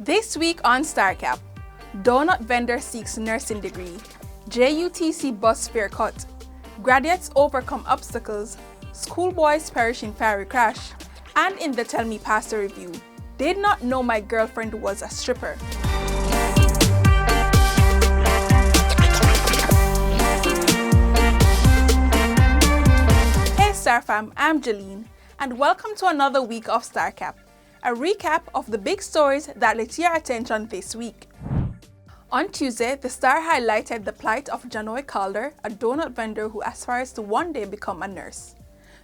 This week on StarCap, donut vendor seeks nursing degree, JUTC bus fare cut, graduates overcome obstacles, schoolboys perish in fiery crash, and in the Tell Me Pastor review, did not know my girlfriend was a stripper. Hey Star Fam, I'm Jaleen, and welcome to another week of StarCap, a recap of the big stories that lit your attention this week. On Tuesday, the Star highlighted the plight of Janoi Calder, a donut vendor who aspires to one day become a nurse.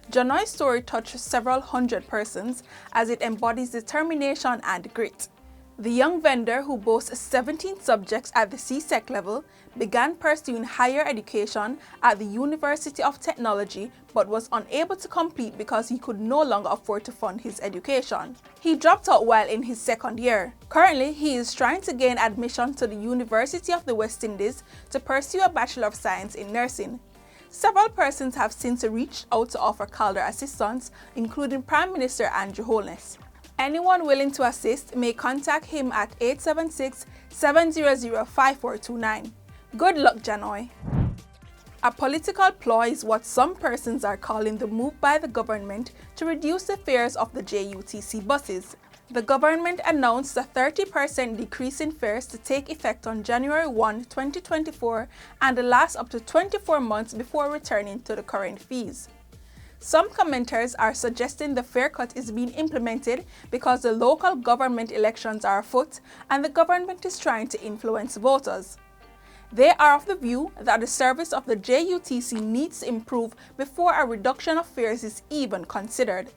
Janoi's story touched several hundred persons as it embodies determination and grit. The young vendor, who boasts 17 subjects at the CSEC level, began pursuing higher education at the University of Technology but was unable to complete because he could no longer afford to fund his education. He dropped out while in his second year. Currently, he is trying to gain admission to the University of the West Indies to pursue a Bachelor of Science in Nursing. Several persons have since reached out to offer Calder assistance, including Prime Minister Andrew Holness. Anyone willing to assist may contact him at 876-700-5429. Good luck, Janoi. A political ploy is what some persons are calling the move by the government to reduce the fares of the JUTC buses. The government announced a 30% decrease in fares to take effect on January 1, 2024 and last up to 24 months before returning to the current fees. Some commenters are suggesting the fare cut is being implemented because the local government elections are afoot and the government is trying to influence voters. They are of the view that the service of the JUTC needs to improve before a reduction of fares is even considered.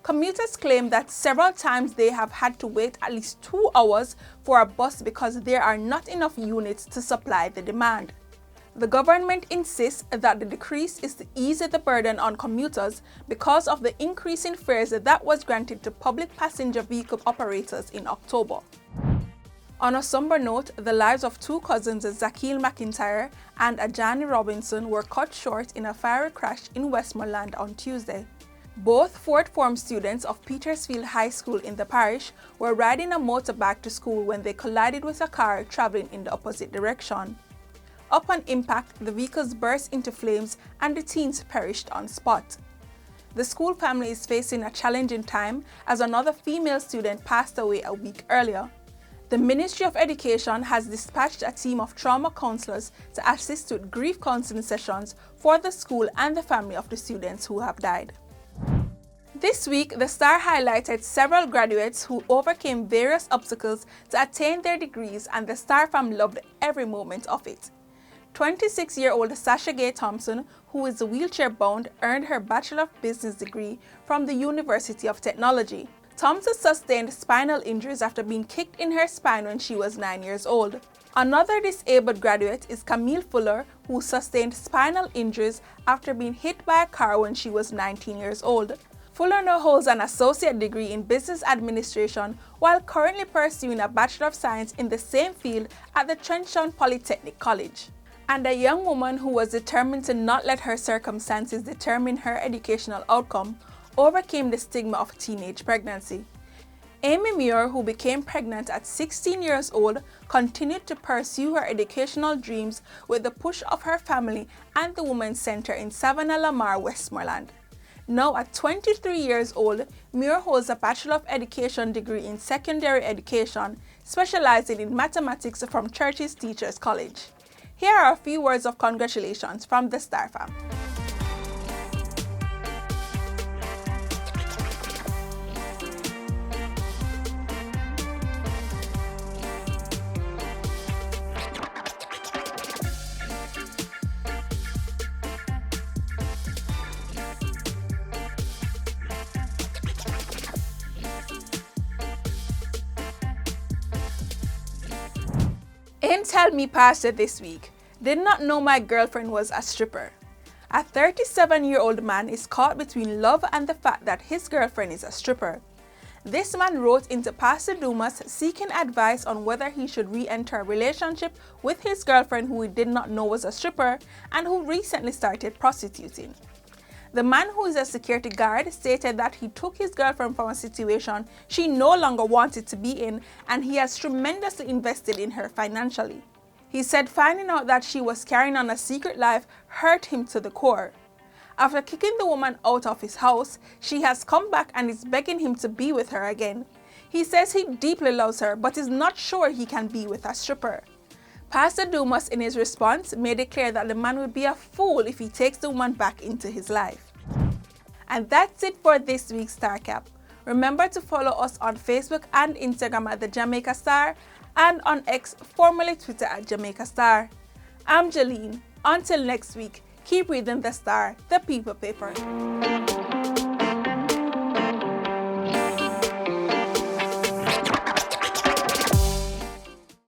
Commuters claim that several times they have had to wait at least 2 hours for a bus because there are not enough units to supply the demand. The government insists that the decrease is to ease the burden on commuters because of the increase in fares that was granted to public passenger vehicle operators in October. On a somber note, the lives of two cousins, Zackeal McIntyre and Ajani Robinson, were cut short in a fiery crash in Westmoreland on Tuesday. Both fourth form students of Petersfield High School in the parish were riding a motorbike to school when they collided with a car traveling in the opposite direction. Upon impact, the vehicles burst into flames and the teens perished on spot. The school family is facing a challenging time as another female student passed away a week earlier. The Ministry of Education has dispatched a team of trauma counselors to assist with grief counseling sessions for the school and the family of the students who have died. This week, the Star highlighted several graduates who overcame various obstacles to attain their degrees, and the Star fam loved every moment of it. 26-year-old Sasha Gay Thompson, who is wheelchair-bound, earned her Bachelor of Business degree from the University of Technology. Thompson sustained spinal injuries after being kicked in her spine when she was 9 years old. Another disabled graduate is Camille Fuller, who sustained spinal injuries after being hit by a car when she was 19 years old. Fuller now holds an associate degree in business administration while currently pursuing a Bachelor of Science in the same field at the Trenchtown Polytechnic College. And a young woman who was determined to not let her circumstances determine her educational outcome overcame the stigma of teenage pregnancy. Amy Muir, who became pregnant at 16 years old, continued to pursue her educational dreams with the push of her family and the Women's Center in Savannah Lamar, Westmoreland. Now at 23 years old, Muir holds a Bachelor of Education degree in secondary education, specializing in mathematics from Church's Teachers College. Here are a few words of congratulations from the Star fam. In Tell Me Pastor this week, did not know my girlfriend was a stripper. A 37-year-old man is caught between love and the fact that his girlfriend is a stripper. This man wrote into Pastor Dumas seeking advice on whether he should re-enter a relationship with his girlfriend who he did not know was a stripper and who recently started prostituting. The man, who is a security guard, stated that he took his girlfriend from a situation she no longer wanted to be in, and he has tremendously invested in her financially. He said finding out that she was carrying on a secret life hurt him to the core. After kicking the woman out of his house, she has come back and is begging him to be with her again. He says he deeply loves her, but is not sure he can be with a stripper. Pastor Dumas, in his response, made it clear that the man would be a fool if he takes the woman back into his life. And that's it for this week's Star Cap. Remember to follow us on Facebook and Instagram at the Jamaica Star, and on X, formerly Twitter, at Jamaica Star. I'm Jaleen. Until next week, keep reading the Star, the people paper.